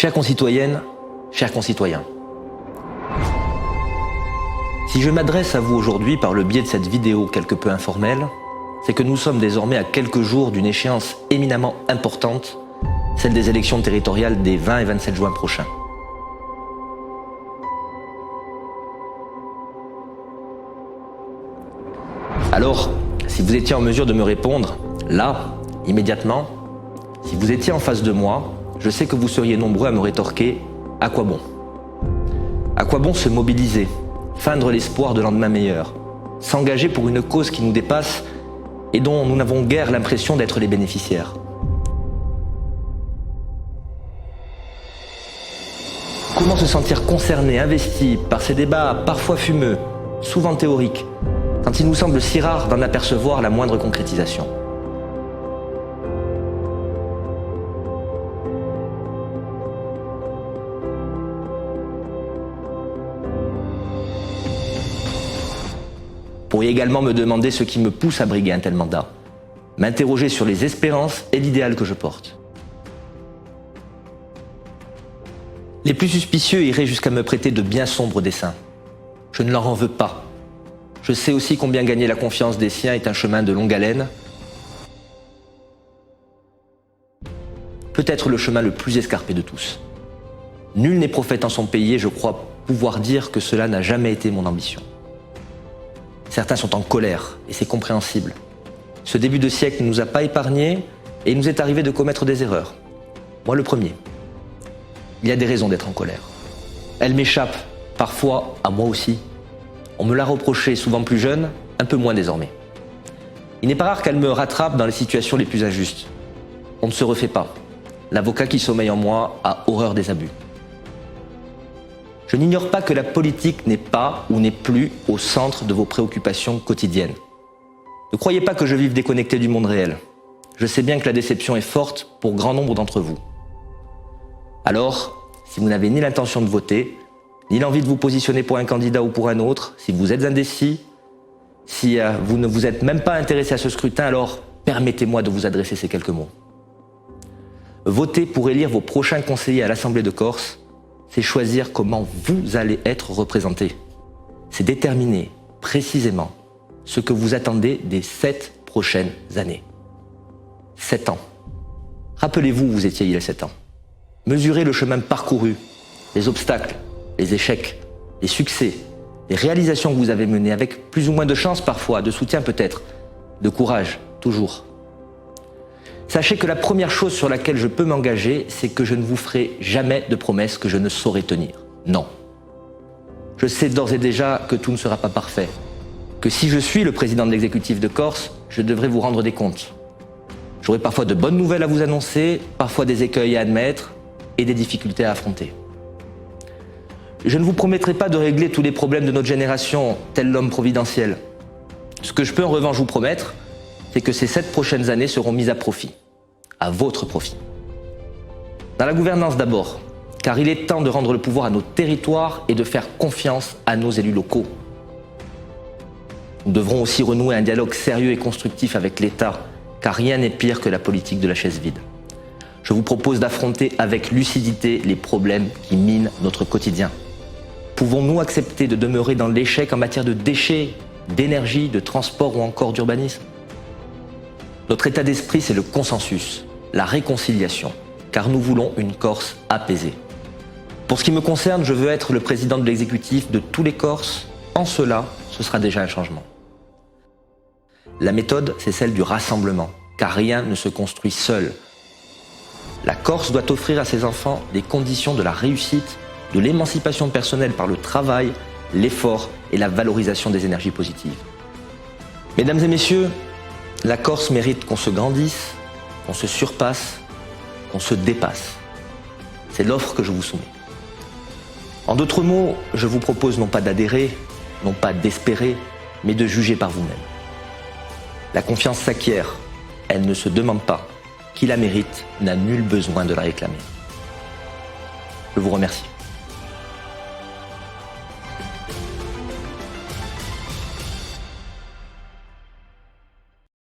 Chères concitoyennes, chers concitoyens, si je m'adresse à vous aujourd'hui par le biais de cette vidéo quelque peu informelle, c'est que nous sommes désormais à quelques jours d'une échéance éminemment importante, celle des élections territoriales des 20 et 27 juin prochains. Alors, si vous étiez en mesure de me répondre, là, immédiatement, si vous étiez en face de moi, je sais que vous seriez nombreux à me rétorquer « à quoi bon ?» À quoi bon se mobiliser, feindre l'espoir de lendemain meilleur, s'engager pour une cause qui nous dépasse et dont nous n'avons guère l'impression d'être les bénéficiaires? Comment se sentir concerné, investi par ces débats parfois fumeux, souvent théoriques, quand il nous semble si rare d'en apercevoir la moindre concrétisation? Vous pourriez également me demander ce qui me pousse à briguer un tel mandat, m'interroger sur les espérances et l'idéal que je porte. Les plus suspicieux iraient jusqu'à me prêter de bien sombres desseins. Je ne leur en veux pas. Je sais aussi combien gagner la confiance des siens est un chemin de longue haleine, peut-être le chemin le plus escarpé de tous. Nul n'est prophète en son pays et je crois pouvoir dire que cela n'a jamais été mon ambition. Certains sont en colère, et c'est compréhensible. Ce début de siècle ne nous a pas épargnés, et il nous est arrivé de commettre des erreurs. Moi le premier. Il y a des raisons d'être en colère. Elles m'échappent, parfois à moi aussi. On me l'a reproché, souvent plus jeune, un peu moins désormais. Il n'est pas rare qu'elle me rattrape dans les situations les plus injustes. On ne se refait pas. L'avocat qui sommeille en moi a horreur des abus. Je n'ignore pas que la politique n'est pas ou n'est plus au centre de vos préoccupations quotidiennes. Ne croyez pas que je vive déconnecté du monde réel. Je sais bien que la déception est forte pour grand nombre d'entre vous. Alors, si vous n'avez ni l'intention de voter, ni l'envie de vous positionner pour un candidat ou pour un autre, si vous êtes indécis, si vous ne vous êtes même pas intéressé à ce scrutin, alors permettez-moi de vous adresser ces quelques mots. Voter pour élire vos prochains conseillers à l'Assemblée de Corse, c'est choisir comment vous allez être représenté. C'est déterminer précisément ce que vous attendez des 7 prochaines années. 7 ans. Rappelez-vous où vous étiez il y a 7 ans. Mesurez le chemin parcouru, les obstacles, les échecs, les succès, les réalisations que vous avez menées avec plus ou moins de chance parfois, de soutien peut-être, de courage, toujours. Sachez que la première chose sur laquelle je peux m'engager, c'est que je ne vous ferai jamais de promesses que je ne saurais tenir. Non. Je sais d'ores et déjà que tout ne sera pas parfait, que si je suis le président de l'exécutif de Corse, je devrais vous rendre des comptes. J'aurai parfois de bonnes nouvelles à vous annoncer, parfois des écueils à admettre et des difficultés à affronter. Je ne vous promettrai pas de régler tous les problèmes de notre génération, tel l'homme providentiel. Ce que je peux en revanche vous promettre, c'est que ces 7 prochaines années seront mises à profit, à votre profit. Dans la gouvernance d'abord, car il est temps de rendre le pouvoir à nos territoires et de faire confiance à nos élus locaux. Nous devrons aussi renouer un dialogue sérieux et constructif avec l'État, car rien n'est pire que la politique de la chaise vide. Je vous propose d'affronter avec lucidité les problèmes qui minent notre quotidien. Pouvons-nous accepter de demeurer dans l'échec en matière de déchets, d'énergie, de transport ou encore d'urbanisme? Notre état d'esprit, c'est le consensus, la réconciliation, car nous voulons une Corse apaisée. Pour ce qui me concerne, je veux être le président de l'exécutif de tous les Corses. En cela, ce sera déjà un changement. La méthode, c'est celle du rassemblement, car rien ne se construit seul. La Corse doit offrir à ses enfants des conditions de la réussite, de l'émancipation personnelle par le travail, l'effort et la valorisation des énergies positives. Mesdames et messieurs, la Corse mérite qu'on se grandisse, qu'on se surpasse, qu'on se dépasse. C'est l'offre que je vous soumets. En d'autres mots, je vous propose non pas d'adhérer, non pas d'espérer, mais de juger par vous-même. La confiance s'acquiert, elle ne se demande pas. Qui la mérite n'a nul besoin de la réclamer. Je vous remercie.